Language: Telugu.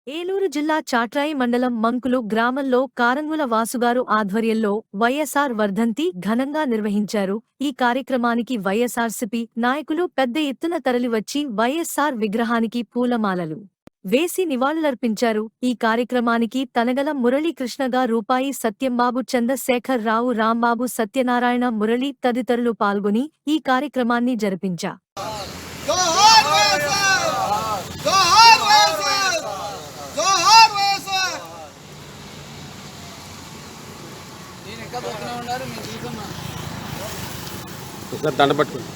ఏలూరు జిల్లా చాట్రాయి మండలం మంకులు గ్రామంలో కారంగుల వాసుగారు ఆధ్వర్యంలో వైఎస్ఆర్ వర్ధంతి ఘనంగా నిర్వహించారు. ఈ కార్యక్రమానికి వైఎస్ఆర్సీపీ నాయకులు పెద్ద ఎత్తున తరలివచ్చి వైఎస్ఆర్ విగ్రహానికి పూలమాలలు వేసి నివాళులర్పించారు. ఈ కార్యక్రమానికి తనగల మురళీకృష్ణగా రూపాయి సత్యంబాబు, చంద్రశేఖర్ రావు, రాంబాబు, సత్యనారాయణ, మురళి తదితరులు పాల్గొని ఈ కార్యక్రమాన్ని జరిపించా. ఒకసారి దండ పట్టుకోండి.